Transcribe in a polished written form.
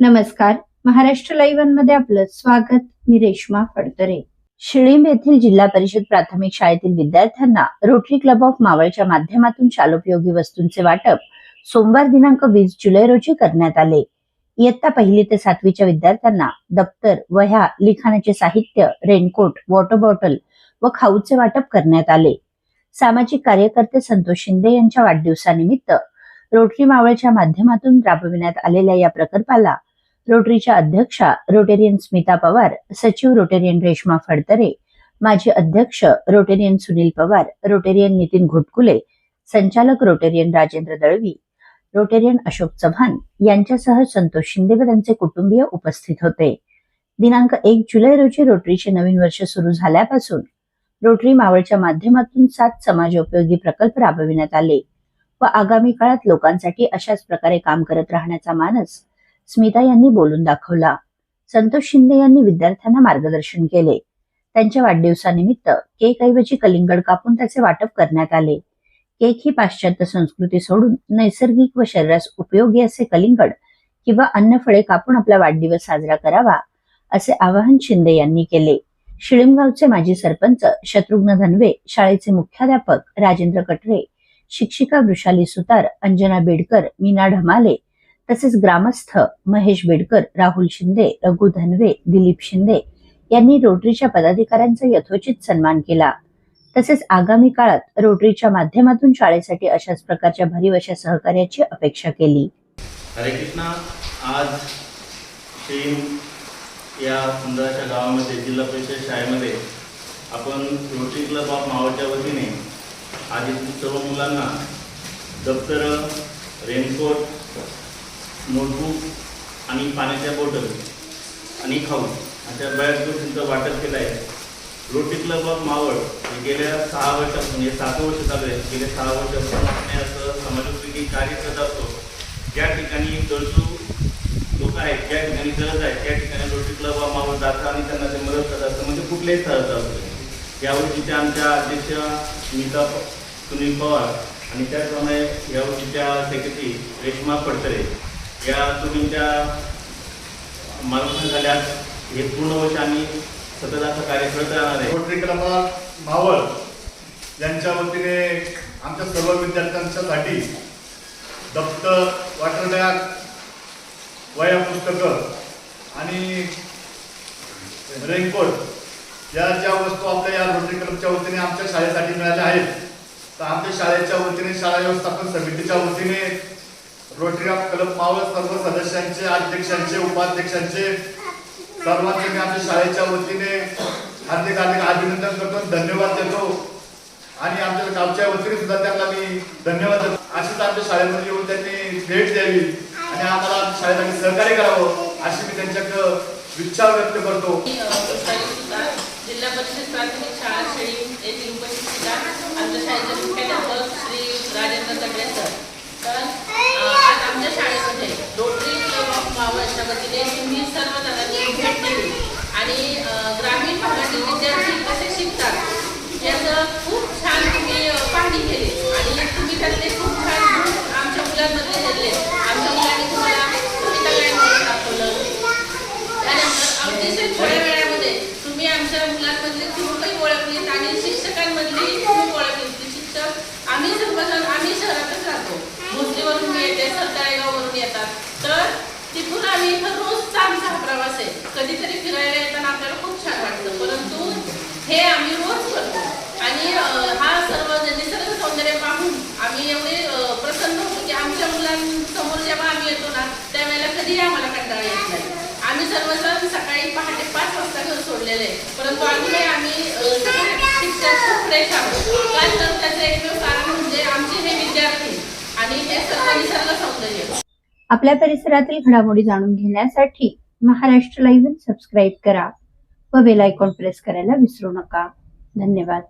नमस्कार. महाराष्ट्र लाईव्ह मध्ये आपलं स्वागत. मी रेश्मा फडतरे. शिळींब येथील जिल्हा परिषद प्राथमिक शाळेतील विद्यार्थ्यांना रोटरी क्लब ऑफ मावळच्या माध्यमातून शालोपयोगी वस्तूंचे वाटप सोमवार दिनांक 20 जुलै रोजी करण्यात आले. इयत्ता 1ली ते 7वीच्या विद्यार्थ्यांना दप्तर, वह्या, लिखाणाचे साहित्य, रेनकोट, वॉटर बॉटल व खाऊचे वाटप करण्यात आले. सामाजिक कार्यकर्ते संतोष शिंदे यांच्या वाढदिवसानिमित्त रोटरी मावळच्या माध्यमातून राबविण्यात आलेल्या या प्रकल्पाला रोटरीच्या अध्यक्षा रोटेरियन स्मिता पवार, सचिव रोटेरियन रेश्मा फडतरे, माजी अध्यक्ष रोटेरियन सुनील पवार, रोटेरियन नितीन घुटकुले, संचालक रोटेरियन राजेंद्र दळवी, रोटेरियन अशोक चव्हाण यांच्यासह संतोष शिंदे व त्यांचे कुटुंबीय उपस्थित होते. दिनांक 1 जुलै रोजी रोटरीचे नवीन वर्ष सुरू झाल्यापासून रोटरी मावळच्या माध्यमातून 7 समाजोपयोगी प्रकल्प राबविण्यात आले व आगामी काळात लोकांसाठी अशाच प्रकारे काम करत राहण्याचा मानस स्मिता यांनी बोलून दाखवला. संतोष शिंदे यांनी विद्यार्थ्यांना मार्गदर्शन केले. त्यांच्या वाढदिवसानिमित्त केक ऐवजी कलिंगड कापून त्याचे वाटप करण्यात आले. केक ही पाश्चात्य संस्कृती सोडून नैसर्गिक व शरीरास उपयोगी असे कलिंगड किंवा अन्न फळे कापून आपला वाढदिवस साजरा करावा असे आवाहन शिंदे यांनी केले. शिळीमगावचे माजी सरपंच शत्रुघ्न धनवे, शाळेचे मुख्याध्यापक राजेंद्र कटरे, शिक्षिका वृषाली सुतार, अंजना बेडकर, मीना ढमाले तसेच ग्रामस्थ महेश बेडकर, राहुल शिंदे, रघु धनवे, दिलीप शिंदे यांनी रोटरीच्या पदाधिकाऱ्यांचा यथोचित सन्मान केला. तसेच आगामी काळात रोटरीच्या माध्यमातून शाळेसाठी अशाच प्रकारच्या भरीव अशा सहकार्याची अपेक्षा केली. हरे कृष्णा. आज या सुंदरशा गावामध्ये जिल्हा परिषद शाळेमध्ये आपण रोटरी क्लब ऑफ मावळच्या वतीने आज सर्व मुलांना दप्तर, रेनकोट, नोटबुक आणि पाण्याच्या बॉटल आणि खाऊ अशा बऱ्याच गोष्टींचं वाटप केलं आहे. रोटरी क्लब ऑफ मावळ गेल्या 6 वर्षापासून, हे 7 वर्ष चालू आहे, गेल्या 6 वर्षापासून आपण असं समाजोपयोगी कार्य करत असतो. ज्या ठिकाणी गरजू लोक आहेत, ज्या ठिकाणी गरज आहे त्या ठिकाणी रोटरी क्लब ऑफ मावळ जातं आणि त्यांना ते मदत करत असतं, म्हणजे कुठल्याही स्थळाचं असतं. यावर्षीच्या आमच्या अध्यक्ष स्मिता सुनील पवार आणि त्याचप्रमाणे यावर्षीच्या सेक्रेटरी रेश्मा फडतरे या तुम्हीच्या मार्गदर्शनाखाली हे पूर्ण वर्ष आम्ही सतत असं कार्य करत राहणार आहे. रोटरी क्लब ऑफ मावळ यांच्या वतीने आमच्या सर्व विद्यार्थ्यांच्यासाठी दप्तर, वॉटर बॅग, वह्या, पुस्तकं आणि रेनकोट या ज्या वस्तू आपल्या या रोटरी क्लबच्या वतीने आमच्या शाळेसाठी मिळाल्या आहेत, तर आमच्या शाळेच्या वतीने, शाळा व्यवस्थापन समितीच्या वतीने रोटरी क्लब मावळ सर्व सदस्यांचे, अध्यक्षांचे, उपाध्यक्षांचे सर्वांचे मी आमच्या शाळेच्या वतीने हार्दिक अभिनंदन करतो, धन्यवाद देतो आणि आमच्या गावच्या वतीने सुद्धा त्यांना मी धन्यवाद देतो. अशीच आमच्या शाळेमध्ये येऊन त्यांनी भेट द्यावी आणि आम्हाला आमच्या शाळेसाठी सहकार्य करावं अशी मी त्यांच्याकडे इच्छा व्यक्त करतो. जिल्हा परिषद प्राथमिक शाळा शिळींब येथील उपस्थित आमच्या शाळेचे मुख्याध्यापक श्री राजेंद्र कटरे सर. तर आज आमच्या शाळेमध्ये रोटरी क्लब ऑफ मावळच्या वतीने तुम्ही सर्व जणांनी भेट दिली आणि ग्रामीण भागातील विद्यार्थी कसे शिकतात याचं खूप छान तुम्ही पाहणी केली आणि तुम्ही त्यातले खूप छान गुण आमच्या मुलांमध्ये दिले. आमच्या मुलांनी तुम्हाला सगळ्यांनी दाखवलं. त्यानंतर अतिशय थोड्या वेळामध्ये तुम्ही आमच्या मुलांमधले खूपही ओळखलीत आणि शिक्षकांमधली खूप ओळखलीत. शिक्षक आम्ही सर्वजण आम्ही शहरातच राहतो, भोसरीवरून मी येते, सरताळेगाववरून येतात, तर तिथून आम्ही इथं रोजचा आमचा हा प्रवास आहे. कधीतरी फिरायला येताना आपल्याला खूप छान वाटतं, परंतु हे आम्ही रोज करतो आणि हा सर्व निसर्ग सौंदर्य पाहून आम्ही एवढे प्रसन्न होतो की आमच्या मुलांसमोर जेव्हा आम्ही येतो ना त्यावेळेला कधीही आम्हाला कंटाळा येत नाही. आम्ही सर्वजण सकाळी पहाटे 5 वाजता घर सोडलेले आहे, परंतु अजूनही आम्ही शिक्षक खूप फ्रेश आहोत. काय तर त्याचं एकमेव कारण म्हणजे आमचे हे विद्यार्थी आणि हे सर्व निसर्ग सौंदर्य. आपल्या परिसरातील घडामोडी जाणून घेण्यासाठी महाराष्ट्र लाईव्ह सबस्क्राईब करा व बेल आयकॉन प्रेस करायला विसरू नका. धन्यवाद.